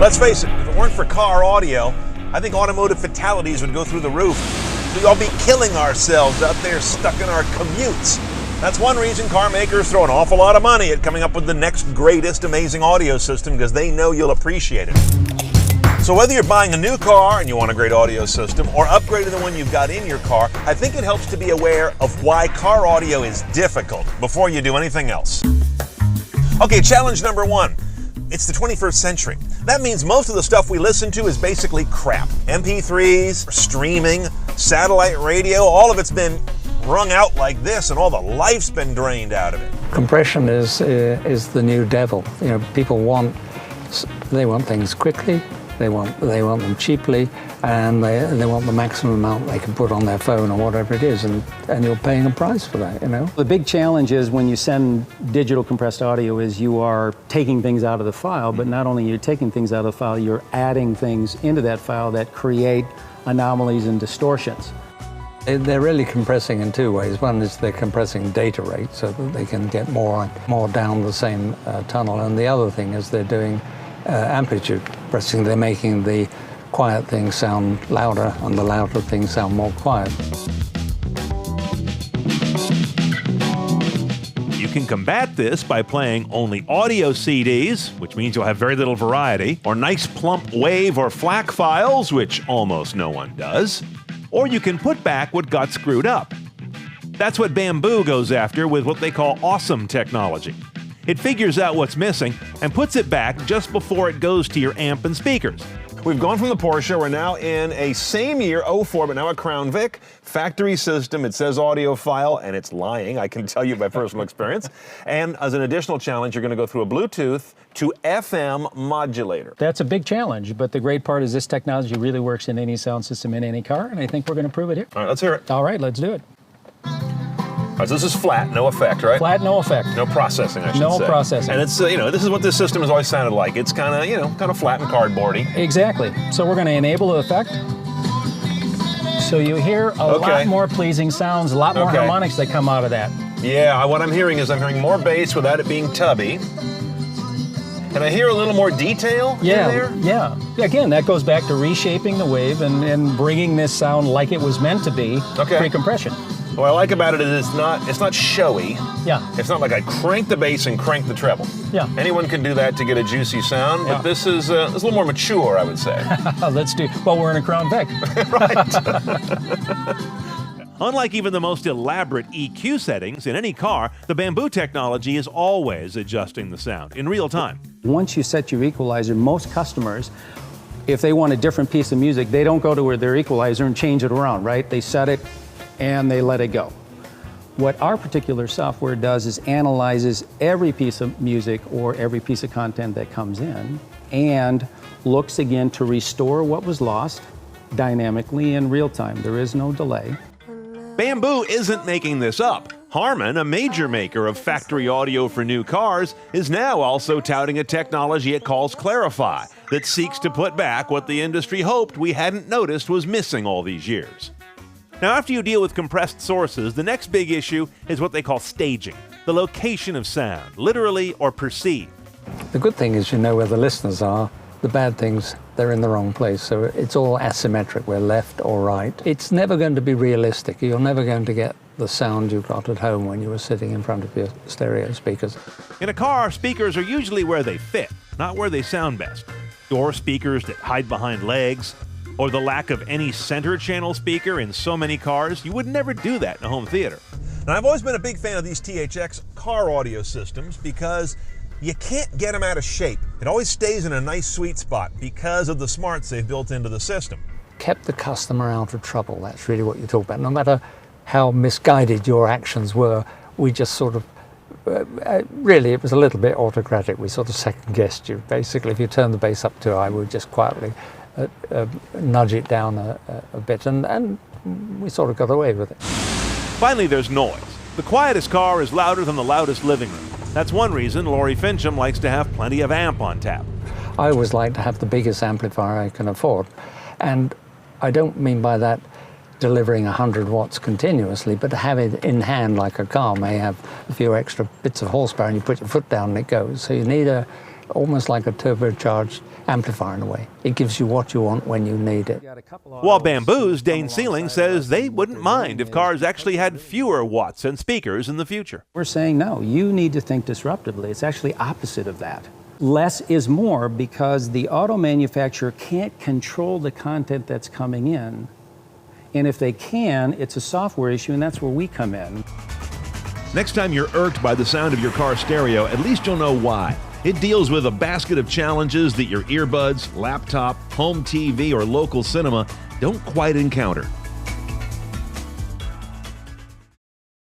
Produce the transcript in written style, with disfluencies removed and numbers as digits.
Let's face it, if it weren't for car audio, I think automotive fatalities would go through the roof. We'd all be killing ourselves out there stuck in our commutes. That's one reason car makers throw an awful lot of money at coming up with the next greatest amazing audio system, because they know you'll appreciate it. So whether you're buying a new car and you want a great audio system, or upgrading the one you've got in your car, I think it helps to be aware of why car audio is difficult before you do anything else. Okay, challenge number one. It's the 21st century. That means most of the stuff we listen to is basically crap. MP3s, streaming, satellite radio, all of it's been wrung out like this, and all the life's been drained out of it. Compression is the new devil. You know, people want things quickly. They want them cheaply, and they want the maximum amount they can put on their phone or whatever it is, and you're paying a price for that, you know. The big challenge is when you send digital compressed audio is you are taking things out of the file, but not only you're taking things out of the file, you're adding things into that file that create anomalies and distortions. They're really compressing in two ways. One is they're compressing data rate so that they can get more down the same tunnel, and the other thing is they're doing amplitude compressing. They're making the quiet things sound louder and the louder things sound more quiet. You can combat this by playing only audio CDs, which means you'll have very little variety, or nice plump wave or FLAC files, which almost no one does. Or you can put back what got screwed up. That's what Bamboo goes after with what they call awesome technology. It figures out what's missing and puts it back just before it goes to your amp and speakers. We've gone from the Porsche, we're now in a same year, 04, but now a Crown Vic, factory system. It says audiophile, and it's lying, I can tell you by personal experience. And as an additional challenge, you're gonna go through a Bluetooth to FM modulator. That's a big challenge, but the great part is this technology really works in any sound system in any car, and I think we're gonna prove it here. All right, let's hear it. All right, let's do it. All right, so this is flat, no effect, right? Flat, no effect. No processing, I should say. No processing. And it's, you know, this is what this system has always sounded like. It's kind of, you know, kind of flat and cardboardy. Exactly. So we're going to enable the effect. So you hear a lot more pleasing sounds, a lot more harmonics that come out of that. Yeah, what I'm hearing is I'm hearing more bass without it being tubby. And I hear a little more detail in there. Yeah. Again, that goes back to reshaping the wave and bringing this sound like it was meant to be pre-compression. What I like about it is it's not showy. Yeah. It's not like I crank the bass and crank the treble. Yeah. Anyone can do that to get a juicy sound, but this is a little more mature, I would say. Let's do, well, we're in a Crown Vic. Right. Unlike even the most elaborate EQ settings in any car, the Bamboo technology is always adjusting the sound in real time. Once you set your equalizer, most customers, if they want a different piece of music, they don't go to their equalizer and change it around, right? They set it and they let it go. What our particular software does is analyzes every piece of music or every piece of content that comes in and looks again to restore what was lost dynamically in real time. There is no delay. Bamboo isn't making this up. Harman, a major maker of factory audio for new cars, is now also touting a technology it calls Clarify that seeks to put back what the industry hoped we hadn't noticed was missing all these years. Now, after you deal with compressed sources, the next big issue is what they call staging, the location of sound, literally or perceived. The good thing is you know where the listeners are. The bad things, they're in the wrong place. So it's all asymmetric, we're left or right. It's never going to be realistic. You're never going to get the sound you got at home when you were sitting in front of your stereo speakers. In a car, speakers are usually where they fit, not where they sound best. Door speakers that hide behind legs, or the lack of any center channel speaker in so many cars. You would never do that in a home theater. And I've always been a big fan of these THX car audio systems because you can't get them out of shape. It always stays in a nice sweet spot because of the smarts they've built into the system. Kept the customer out of trouble. That's really what you talk about. No matter how misguided your actions were, we just sort of, really it was a little bit autocratic. We sort of second guessed you. Basically, if you turn the bass up too high, we would just quietly nudge it down a bit, and we sort of got away with it. Finally, there's noise. The quietest car is louder than the loudest living room. That's one reason Laurie Fincham likes to have plenty of amp on tap. I always like to have the biggest amplifier I can afford, and I don't mean by that delivering 100 watts continuously, but to have it in hand like a car may have a few extra bits of horsepower, and you put your foot down and it goes. So you need almost like a turbocharged amplifier in a way. It gives you what you want when you need it. While Bamboo's Dane Sealing says they wouldn't mind if cars actually had fewer watts and speakers in the future. We're saying, no, you need to think disruptively. It's actually opposite of that. Less is more because the auto manufacturer can't control the content that's coming in. And if they can, it's a software issue, and that's where we come in. Next time you're irked by the sound of your car stereo, at least you'll know why. It deals with a basket of challenges that your earbuds, laptop, home TV, or local cinema don't quite encounter.